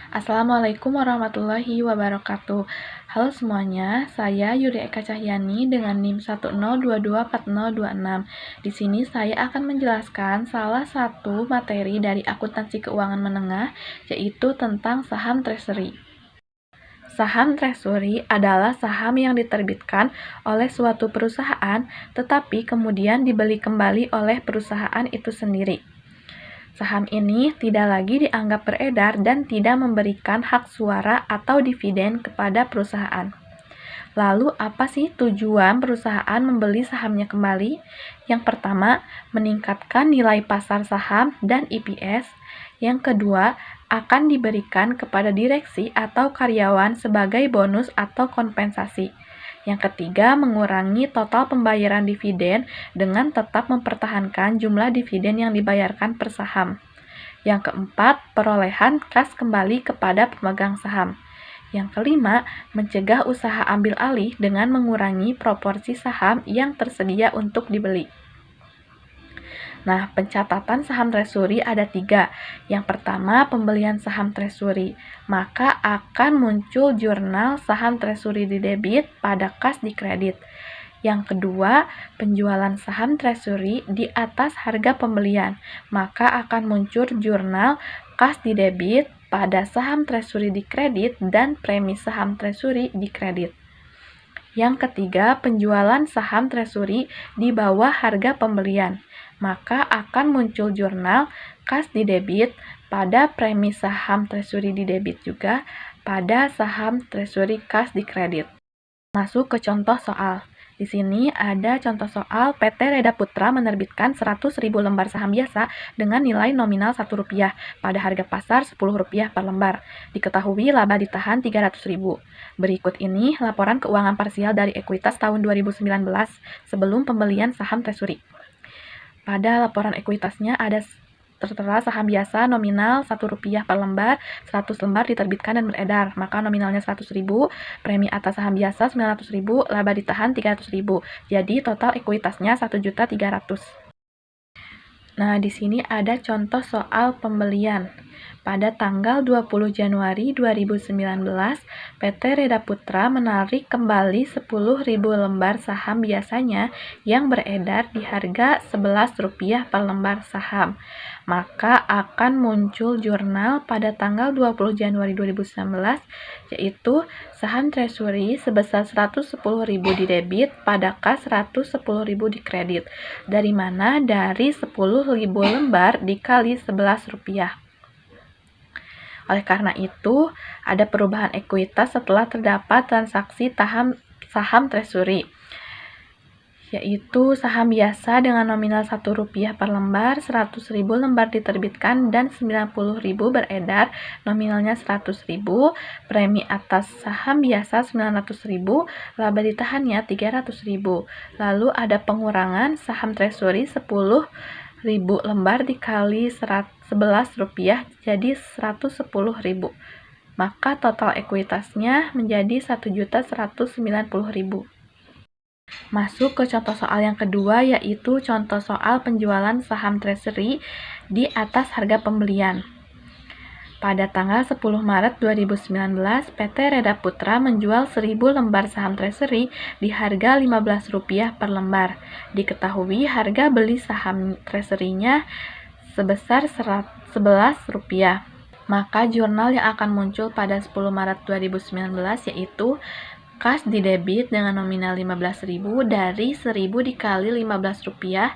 Assalamualaikum warahmatullahi wabarakatuh. Halo semuanya, saya Yuri Eka Cahyani dengan NIM 102240026. Di sini saya akan menjelaskan salah satu materi dari akuntansi keuangan menengah, yaitu tentang saham treasury. Saham treasury adalah saham yang diterbitkan oleh suatu perusahaan, tetapi kemudian dibeli kembali oleh perusahaan itu sendiri. Saham ini tidak lagi dianggap beredar dan tidak memberikan hak suara atau dividen kepada perusahaan. Lalu, apa sih tujuan perusahaan membeli sahamnya kembali? Yang pertama, meningkatkan nilai pasar saham dan EPS. Yang kedua, akan diberikan kepada direksi atau karyawan sebagai bonus atau kompensasi. Yang ketiga, mengurangi total pembayaran dividen dengan tetap mempertahankan jumlah dividen yang dibayarkan per saham. Yang keempat, perolehan kas kembali kepada pemegang saham. Yang kelima, mencegah usaha ambil alih dengan mengurangi proporsi saham yang tersedia untuk dibeli. Nah, pencatatan saham treasury ada 3. Yang pertama, pembelian saham treasury. Maka akan muncul jurnal saham treasury di debit pada kas di kredit. Yang kedua, penjualan saham treasury di atas harga pembelian. Maka akan muncul jurnal kas di debit pada saham treasury di kredit dan premi saham treasury di kredit. Yang ketiga, penjualan saham treasury di bawah harga pembelian. Maka akan muncul jurnal kas di debit pada premi saham treasury di debit juga pada saham treasury kas di kredit. Masuk ke contoh soal. Di sini ada contoh soal PT Reda Putra menerbitkan 100.000 lembar saham biasa dengan nilai nominal Rp1 pada harga pasar Rp10 per lembar. Diketahui laba ditahan Rp300.000. Berikut ini laporan keuangan parsial dari ekuitas tahun 2019 sebelum pembelian saham treasury. Pada laporan ekuitasnya ada tertera saham biasa nominal Rp1 per lembar, 100 lembar diterbitkan dan beredar, maka nominalnya 100.000, premi atas saham biasa 900.000, laba ditahan 300.000. Jadi total ekuitasnya 1.300.000. Nah, di sini ada contoh soal pembelian. Pada tanggal 20 Januari 2019, PT Reda Putra menarik kembali 10.000 lembar saham biasanya yang beredar di harga Rp11 per lembar saham. Maka akan muncul jurnal pada tanggal 20 Januari 2019, yaitu saham treasury sebesar 110.000 di debit pada kas 110.000 di kredit. Dari mana? Dari 10.000 lembar dikali Rp11. Oleh karena itu, ada perubahan ekuitas setelah terdapat transaksi saham treasury, yaitu saham biasa dengan nominal Rp1 per lembar, 100.000 lembar diterbitkan dan 90.000 beredar, nominalnya 100.000, premi atas saham biasa 900.000, laba ditahannya 300.000. Lalu ada pengurangan saham treasury 10.000 lembar dikali Rp11 jadi 110.000. Maka total ekuitasnya menjadi 1.190.000. Masuk ke contoh soal yang kedua, yaitu contoh soal penjualan saham treasury di atas harga pembelian. Pada tanggal 10 Maret 2019, PT Reda Putra menjual 1.000 lembar saham treasury di harga Rp15 per lembar. Diketahui harga beli saham treasury-nya sebesar Rp11. Maka jurnal yang akan muncul pada 10 Maret 2019 yaitu kas di debit dengan nominal Rp15.000 dari 1.000 dikali Rp15,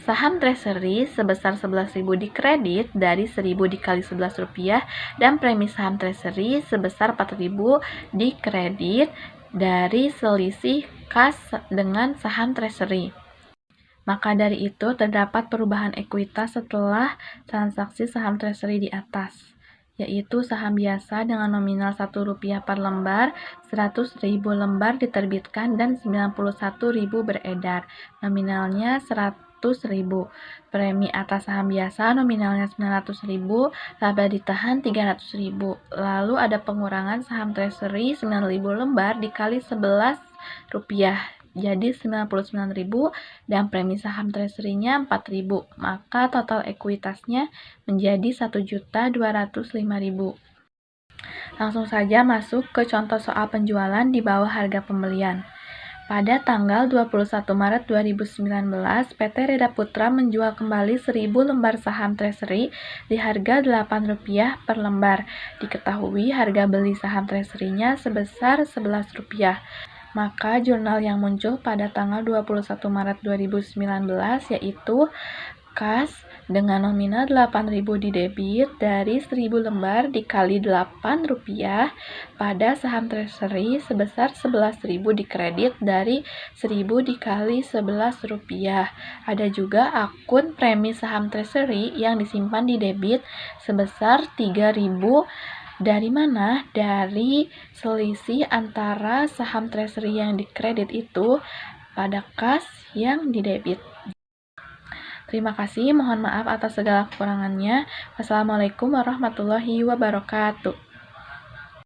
saham treasury sebesar Rp11.000 di kredit dari 1.000 dikali Rp11, dan premi saham treasury sebesar Rp4.000 di kredit dari selisih kas dengan saham treasury. Maka dari itu terdapat perubahan ekuitas setelah transaksi saham treasury di atas, yaitu saham biasa dengan nominal Rp1 per lembar, 100.000 lembar diterbitkan dan 91.000 beredar, nominalnya 100.000. Premi atas saham biasa nominalnya 900.000, laba ditahan 300.000. Lalu ada pengurangan saham treasury 9.000 lembar dikali Rp11. Jadi 99.000 dan premi saham treasury-nya 4.000. Maka total ekuitasnya menjadi 1.205.000. Langsung saja masuk ke contoh soal penjualan di bawah harga pembelian. Pada tanggal 21 Maret 2019, PT Reda Putra menjual kembali 1.000 lembar saham Treasury di harga Rp8 per lembar. Diketahui harga beli saham Treasury-nya sebesar Rp11. Maka jurnal yang muncul pada tanggal 21 Maret 2019 yaitu kas dengan nominal Rp8.000 didebit dari 1.000 lembar dikali Rp8 pada saham Treasury sebesar Rp11.000 dikredit dari 1.000 dikali Rp11. Ada juga akun premi saham Treasury yang disimpan di debit sebesar Rp3.000. Dari mana? Dari selisih antara saham Treasury yang dikredit itu pada kas yang didebit. Terima kasih, mohon maaf atas segala kekurangannya. Wassalamualaikum warahmatullahi wabarakatuh.